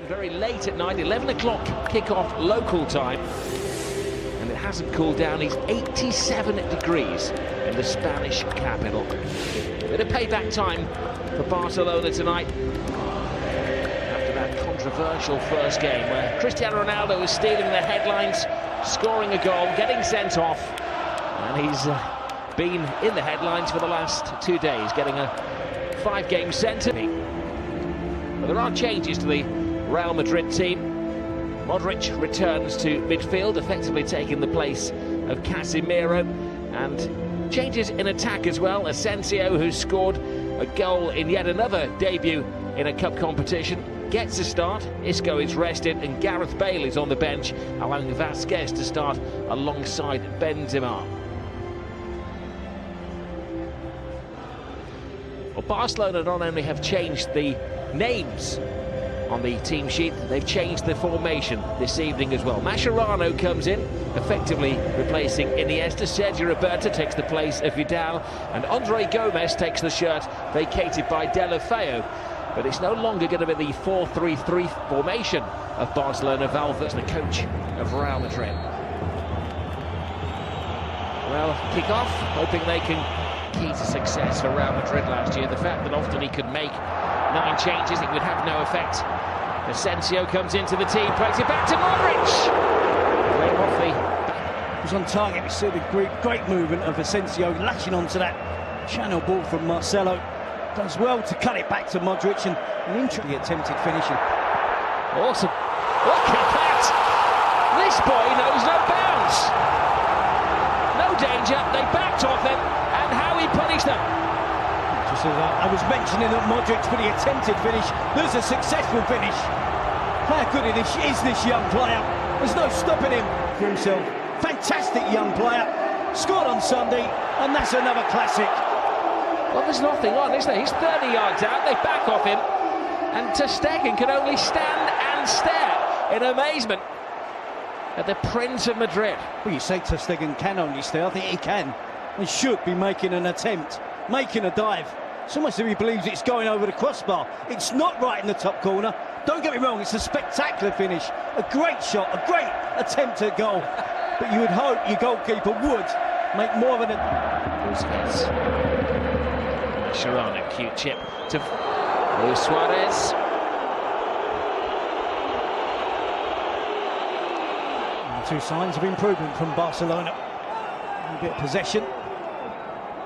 very late at night, 11 o'clock kick-off local time. And it hasn't cooled down. It's 87 degrees in the Spanish capital. A bit of payback time for Barcelona tonight after that controversial first game where Cristiano Ronaldo was stealing the headlines, scoring a goal, getting sent off, and he's been in the headlines for the last 2 days, getting a 5-game sentence. But there are changes to the Real Madrid team. Madried returns to midfield, effectively taking the place of Casemiro, and changes in attack as well. Asensio, who scored a goal in yet another debut in a cup competition, gets a start. Isco is rested, and Gareth Bale is on the bench, allowing Vasquez to start alongside Benzema. Well, Barcelona not only have changed the names on the team sheet, they've changed the formation this evening as well. Mascherano comes in, effectively replacing Iniesta. Sergio Roberto takes the place of Vidal, and Andre Gomez takes the shirt vacated by Deulofeu. But it's no longer going to be the 4-3-3 formation of Barcelona. Valverde's the coach of Real Madrid. Well, kick off, hoping they can key to success for Real Madrid last year. The fact that often he could make 9 changes, it would have no effect. Asensio comes into the team, plays it back to Madried. It was on target. We saw the great movement of Asensio latching onto that channel ball from Marcelo. Does well to cut it back to Madried, and an interesting attempted finishing. Awesome. Look at that. This boy knows no bounds. No danger. They backed off him, and how he punished them. Just as I was mentioning that Madried for the attempted finish, there's a successful finish. How good is this young player? There's no stopping him for himself. Fantastic young player. Scored on Sunday, and that's another classic. Well, there's nothing on, is there? He's 30 yards out, they back off him, and Ter Stegen can only stand and stare in amazement at the Prince of Madrid. Well, you say Ter Stegen can only stare. I think he can. He should be making an attempt, making a dive. It's almost as if he believes it's going over the crossbar. It's not right in the top corner. Don't get me wrong, it's a spectacular finish. A great shot, a great attempt at goal. But you would hope your goalkeeper would make more of an... Mascherano, cute chip to Luis Suarez. And 2 signs of improvement from Barcelona. A bit of possession,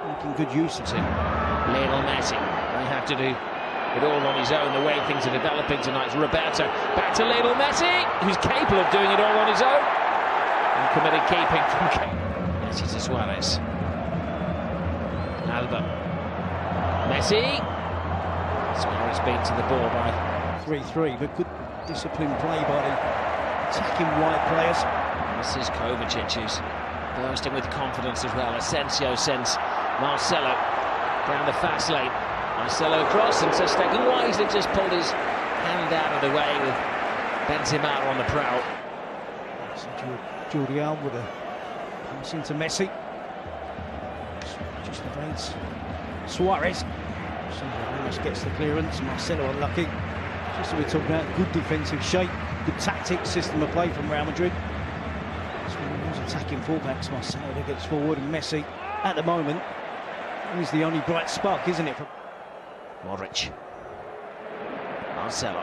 making good use of it. Lionel Messi, they have to do it all on his own, the way things are developing tonight. Roberto, back to Lionel Messi, who's capable of doing it all on his own. And committed keeping from Messi to Suarez. Alba. Messi. Suarez beats the ball by 3-3, but good disciplined play by the attacking wide players. This is Kovacic, who's bursting with confidence as well. Asensio sends Marcelo down the fast lane. Marcelo cross, and Ter Stegen wisely just pulled his hand out of the way with Benzema on the prowl. So Jordi Alba with a pass into Messi. Just evades Suarez. Ramos gets the clearance. Marcelo unlucky. Just as we're talking about, good defensive shape, good tactics, system of play from Real Madrid. It's one of those attacking fullbacks. Marcelo that gets forward, and Messi at the moment is the only bright spark, isn't it? Madried. Marcelo.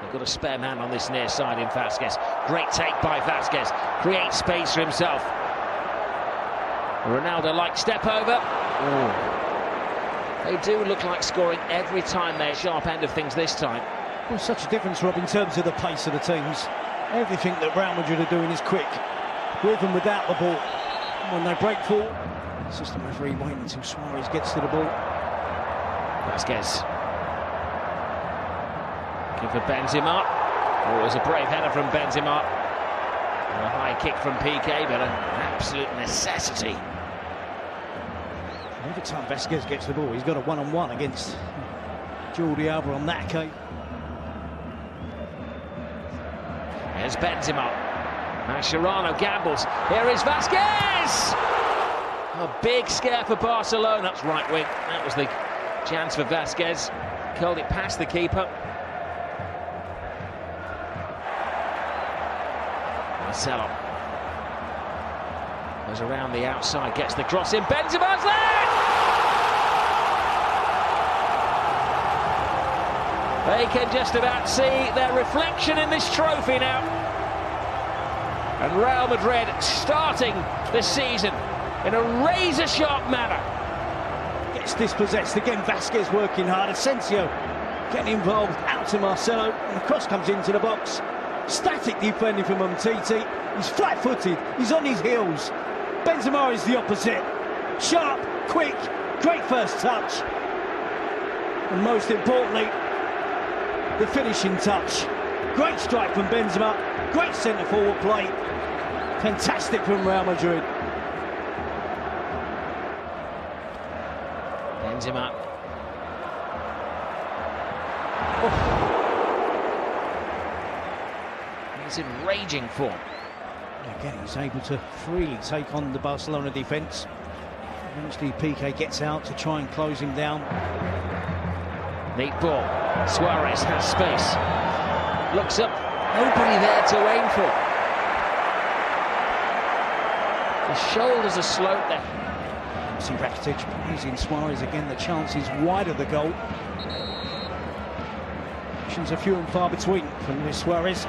They've got a spare man on this near side in Vasquez. Great take by Vasquez. Creates space for himself. Ronaldo-like step over. Ooh. They do look like scoring every time they're sharp end of things this time. Well, such a difference, Rob, in terms of the pace of the teams. Everything that Real Madrid are doing is quick, with and without the ball. When they break forward, it's just a referee waiting until Suarez gets to the ball. Vasquez. Looking for Benzema. Oh, it was a brave header from Benzema. And a high kick from PK, but an absolute necessity. Every time Vasquez gets the ball, he's got a one-on-one against Jordi Alba on that occasion. Here's Benzema. Mascherano gambles. Here is Vasquez! A big scare for Barcelona. That's right wing. That was the chance for Vasquez. Curled it past the keeper. Marcelo goes around the outside, gets the cross in. Benzema's there! They can just about see their reflection in this trophy now. And Real Madrid starting the season in a razor-sharp manner. Gets dispossessed again. Vasquez working hard. Asensio getting involved. Out to Marcelo. And the cross comes into the box. Static defending from Umtiti. He's flat-footed. He's on his heels. Benzema is the opposite. Sharp, quick, great first touch. And most importantly, the finishing touch. Great strike from Benzema. Great centre-forward play. Fantastic from Real Madrid. Benzema. He's in raging form. Again, he's able to freely take on the Barcelona defence. Eventually, Piqué gets out to try and close him down. Neat ball. Suarez has space. Looks up. Nobody there to aim for. The shoulders are sloped there. See Rakitic using Suarez again. The chance is wide of the goal. Options are few and far between for Luis Suarez.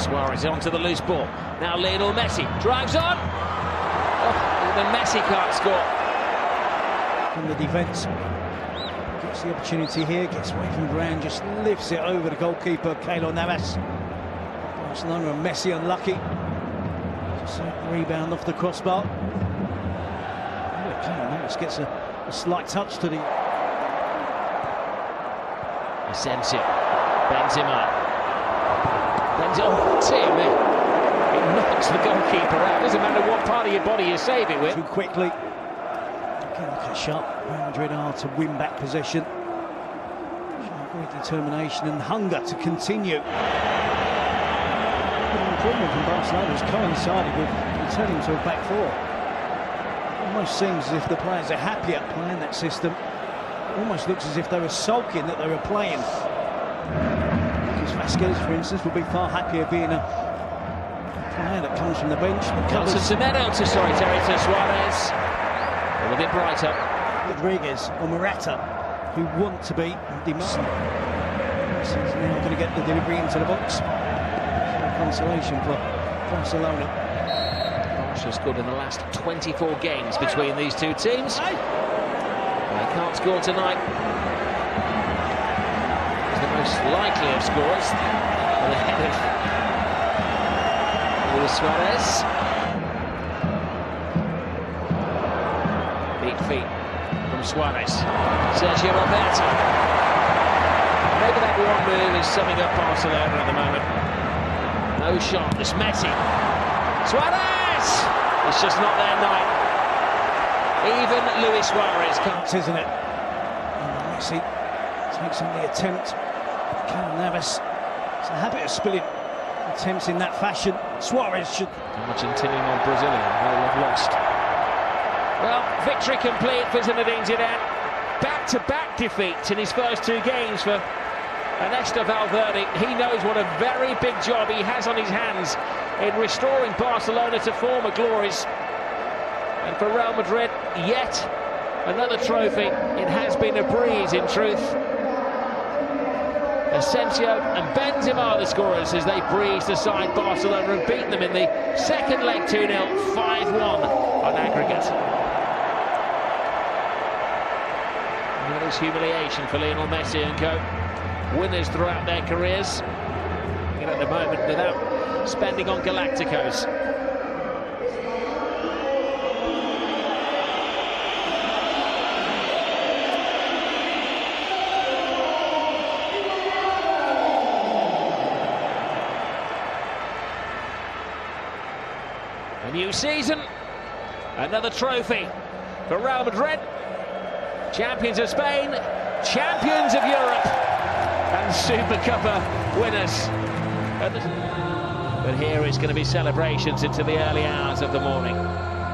Suarez onto the loose ball. Now Lionel Messi drives on. Oh, even Messi can't score. From the defence. Gets the opportunity here. Gets away from ground. Just lifts it over the goalkeeper, Keylor Navas. Barcelona and Messi unlucky. Just a rebound off the crossbar. Keylor Navas gets a slight touch to the... Asensio. Benzema. Oh, dear me. It knocks the goalkeeper out. Doesn't matter what part of your body you save it with. Too quickly. Again, look how sharp Real Madrid are to win back possession. Great determination and hunger to continue. The improvement from Barcelona has coincided with returning to a back four. It almost seems as if the players are happier playing that system. It almost looks as if they were sulking that they were playing. Vasquez, for instance, would be far happier being a player that comes from the bench. Comes to Semedo to Suarez. A little bit brighter. Rodriguez or Morata, who want to be demanding. He's now going to get the delivery into the box. Consolation for Barcelona. Barca scored in the last 24 games between these two teams. They can't score tonight. The most likely of scorers on the head of Luis Suarez. Neat feet from Suarez. Sergio Roberto. Maybe that one move is summing up Barcelona at the moment. No shot. It's Messi. Suarez! It's just not their night. Even Luis Suarez can't. Isn't it? And Messi takes on the attempt. Keylor Navas, it's a habit of spilling attempts in that fashion. Suarez should... Argentinian or Brazilian, they'll have lost. Well, victory complete for Zinedine Zidane. Back-to-back defeats in his first two games for Ernesto Valverde. He knows what a very big job he has on his hands in restoring Barcelona to former glories. And for Real Madrid, yet another trophy. It has been a breeze, in truth. Asensio and Benzema the scorers as they breezed aside Barcelona and beat them in the second leg 2-0, 5-1 on aggregate. And that is humiliation for Lionel Messi and co. Winners throughout their careers. And at the moment without spending on Galacticos. A new season, another trophy for Real Madrid, champions of Spain, champions of Europe, and Super Cuppa winners. But here it's going to be celebrations into the early hours of the morning.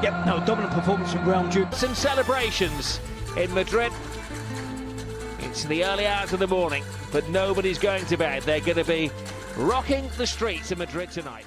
Yep, no, dominant performance from Real Madrid. Some celebrations in Madrid. It's the early hours of the morning, but nobody's going to bed. They're going to be rocking the streets of Madrid tonight.